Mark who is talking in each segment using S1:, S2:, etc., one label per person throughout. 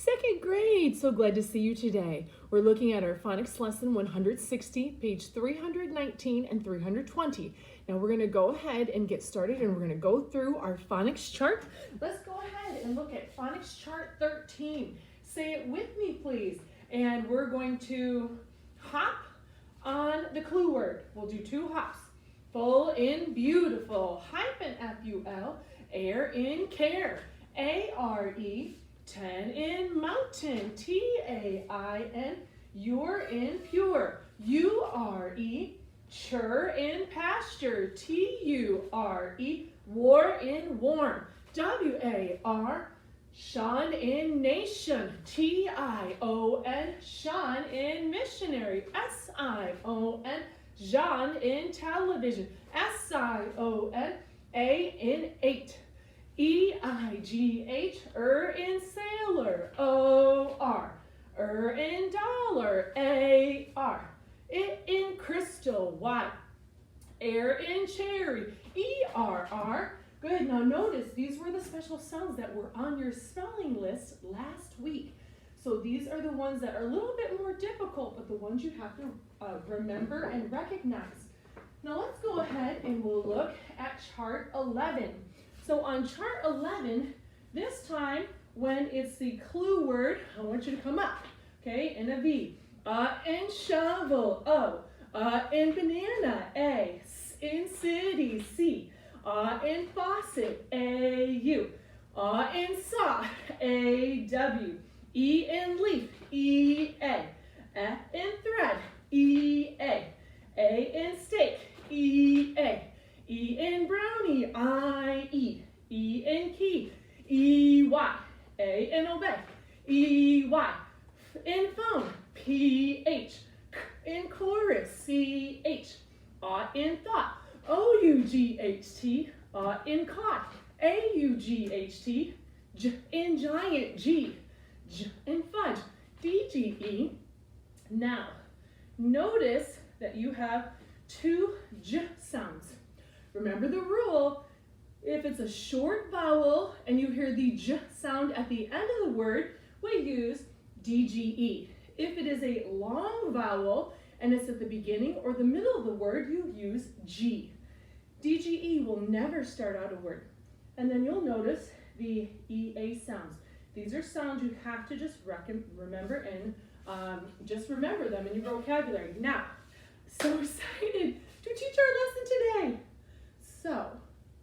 S1: Second grade, so glad to see you today. We're looking at our phonics lesson 160, page 319 and 320. Now we're going to go ahead and get started and we're going to go through our phonics chart. Let's go ahead and look at phonics chart 13. Say it with me, please. And we're going to hop on the clue word. We'll do two hops. Full in beautiful, hyphen F-U-L, air in care, A-R-E, 10 in mountain, T-A-I-N, you're in pure, U-R-E, chur in pasture, T-U-R-E, war in warm, W-A-R, Sean in nation, T-I-O-N, Sean in missionary, S-I-O-N, Jean in television, S-I-O-N, A in 8. E-I-G-H, in sailor, O-R, in dollar, A-R, it in crystal, Y, air in cherry, E-R-R. Good, now notice these were the special sounds that were on your spelling list last week. So these are the ones that are a little bit more difficult, but the ones you have to remember and recognize. Now let's go ahead and we'll look at chart 11. So on chart 11, this time when it's the clue word, I want you to come up, okay, in a V. In shovel, O. In banana, A. In city, C. In faucet, A-U. In saw, A-W. E in leaf, E-A. F in thread, E-A. A in steak, E-A. E in brownie, I-E. E in key, E-Y. A in obey, E-Y. In phone, P-H. K in chorus, C-H. In thought, O-U-G-H-T. In caught, A-U-G-H-T. J in giant, G. J in fudge, D-G-E. Now, notice that you have two J sounds. Remember the rule, if it's a short vowel and you hear the J sound at the end of the word, we use D-G-E. If it is a long vowel and it's at the beginning or the middle of the word, you use G. D-G-E will never start out a word. And then you'll notice the E-A sounds. These are sounds you have to just remember and just remember them in your vocabulary. Now, so excited to teach our lesson today. So,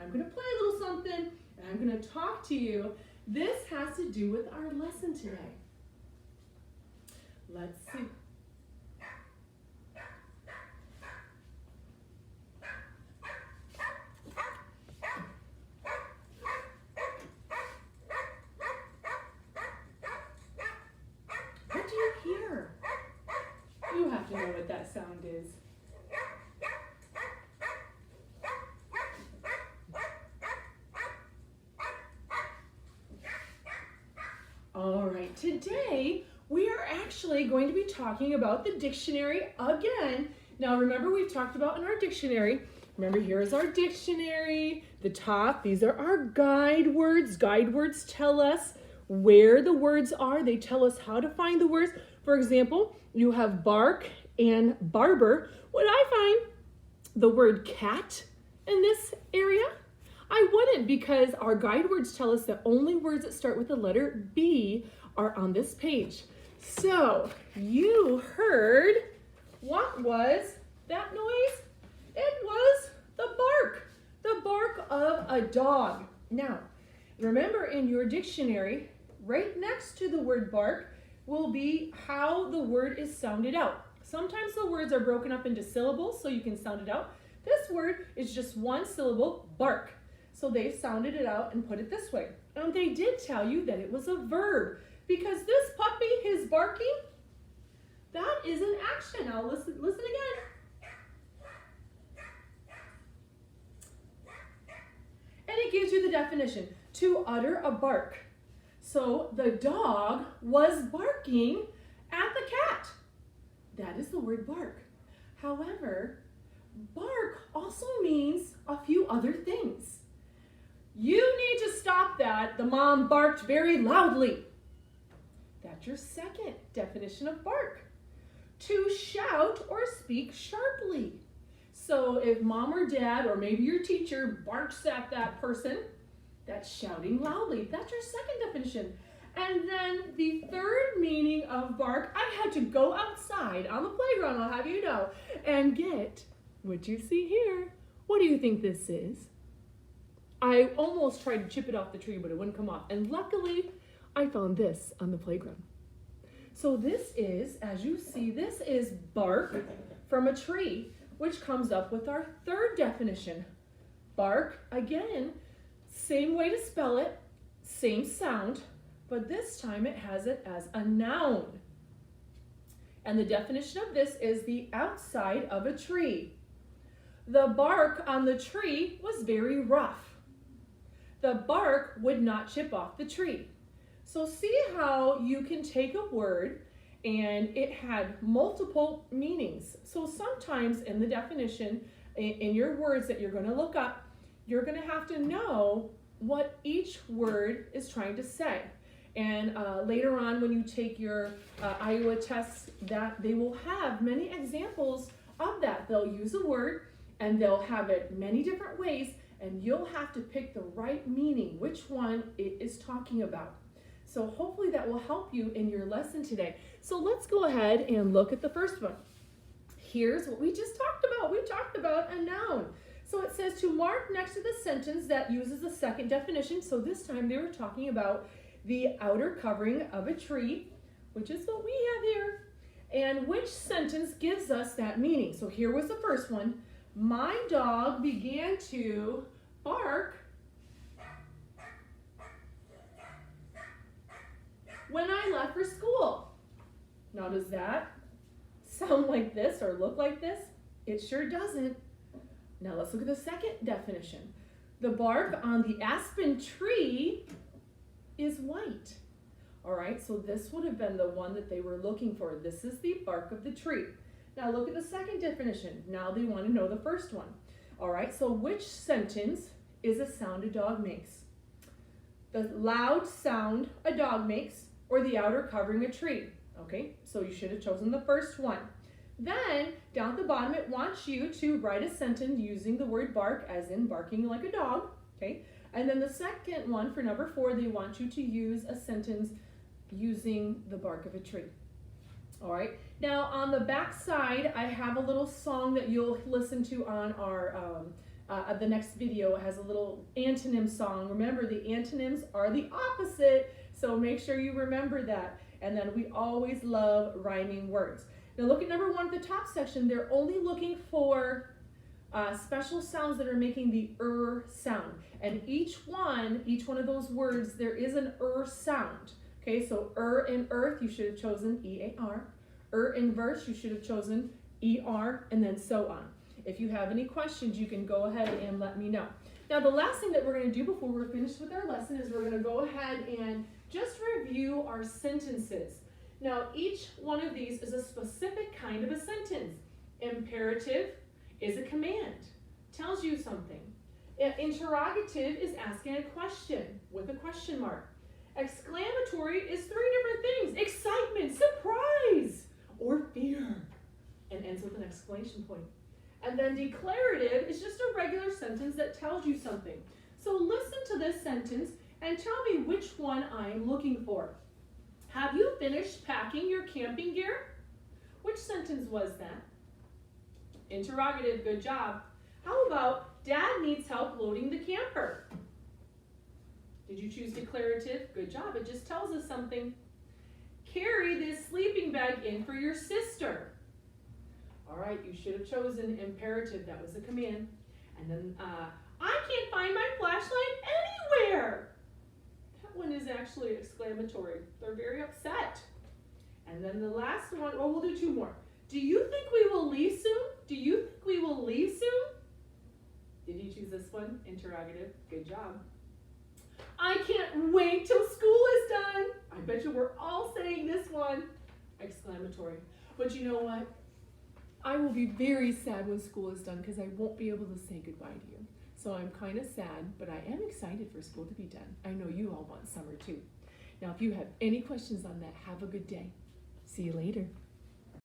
S1: I'm going to play a little something, and I'm going to talk to you. This has to do with our lesson today. Let's see. What do you hear? You have to know what that sound is. All right, today we are actually going to be talking about the dictionary again. Now remember we've talked about in our dictionary, remember here is our dictionary, the top, these are our guide words. Guide words tell us where the words are. They tell us how to find the words. For example, you have bark and barber. Would I find the word cat in this area? I wouldn't, because our guide words tell us that only words that start with the letter B are on this page. So you heard, what was that noise? It was the bark of a dog. Now, remember in your dictionary, right next to the word bark will be how the word is sounded out. Sometimes the words are broken up into syllables so you can sound it out. This word is just one syllable, bark. So they sounded it out and put it this way. And they did tell you that it was a verb, because this puppy, his barking, that is an action. Now listen again. And it gives you the definition, to utter a bark. So the dog was barking at the cat. That is the word bark. However, bark also means a few other things. You need to stop that. The mom barked very loudly. That's your second definition of bark. To shout or speak sharply. So if mom or dad or maybe your teacher barks at that person, that's shouting loudly. That's your second definition. And then the third meaning of bark, I had to go outside on the playground, I'll have you know, and get what you see here. What do you think this is? I almost tried to chip it off the tree, but it wouldn't come off. And luckily, I found this on the playground. So this is, as you see, this is bark from a tree, which comes up with our third definition. Bark, again, same way to spell it, same sound, but this time it has it as a noun. And the definition of this is the outside of a tree. The bark on the tree was very rough. The bark would not chip off the tree. So see how you can take a word and it had multiple meanings. So sometimes in the definition, in your words that you're going to look up, you're going to have to know what each word is trying to say. And later on when you take your Iowa tests, that they will have many examples of that. They'll use a word and they'll have it many different ways, and you'll have to pick the right meaning, which one it is talking about. So hopefully that will help you in your lesson today. So let's go ahead and look at the first one. Here's what we just talked about. We talked about a noun. So it says to mark next to the sentence that uses the second definition. So this time they were talking about the outer covering of a tree, which is what we have here. And which sentence gives us that meaning? So here was the first one. My dog began to bark when I left for school. Now does that sound like this or look like this? It sure doesn't. Now let's look at the second definition. The bark on the aspen tree is white. All right, so this would have been the one that they were looking for. This is the bark of the tree. Now look at the second definition. Now they want to know the first one. All right, so which sentence is a sound a dog makes? The loud sound a dog makes or the outer covering a tree? Okay, so you should have chosen the first one. Then down at the bottom it wants you to write a sentence using the word bark, as in barking like a dog. Okay, and then the second one for number 4, they want you to use a sentence using the bark of a tree. All right, now on the back side, I have a little song that you'll listen to on our the next video. It has a little antonym song. Remember, the antonyms are the opposite, so make sure you remember that. And then we always love rhyming words. Now look at number 1 at the top section. They're only looking for special sounds that are making the sound. And each one of those words, there is an sound. Okay, so in earth, you should have chosen E-A-R. In verse, you should have chosen E-R, and then so on. If you have any questions, you can go ahead and let me know. Now, the last thing that we're going to do before we're finished with our lesson is we're going to go ahead and just review our sentences. Now, each one of these is a specific kind of a sentence. Imperative is a command, tells you something. Interrogative is asking a question with a question mark. Exclamatory is 3 different things: excitement, surprise, or fear, and ends with an exclamation point. And then declarative is just a regular sentence that tells you something. So listen to this sentence and tell me which one I'm looking for. Have you finished packing your camping gear? Which sentence was that? Interrogative, good job. How about Dad needs help loading the camper? Did you choose declarative? Good job, it just tells us something. Carry this sleeping bag in for your sister. All right, you should have chosen imperative, that was a command. And then, I can't find my flashlight anywhere. That one is actually exclamatory. They're very upset. And then the last one, oh, we'll do 2 more. Do you think we will leave soon? Do you think we will leave soon? Did you choose this one? Interrogative, good job. I can't wait till school is done. I bet you we're all saying this one. Exclamatory. But you know what? I will be very sad when school is done because I won't be able to say goodbye to you. So I'm kind of sad, but I am excited for school to be done. I know you all want summer too. Now, if you have any questions on that, have a good day. See you later.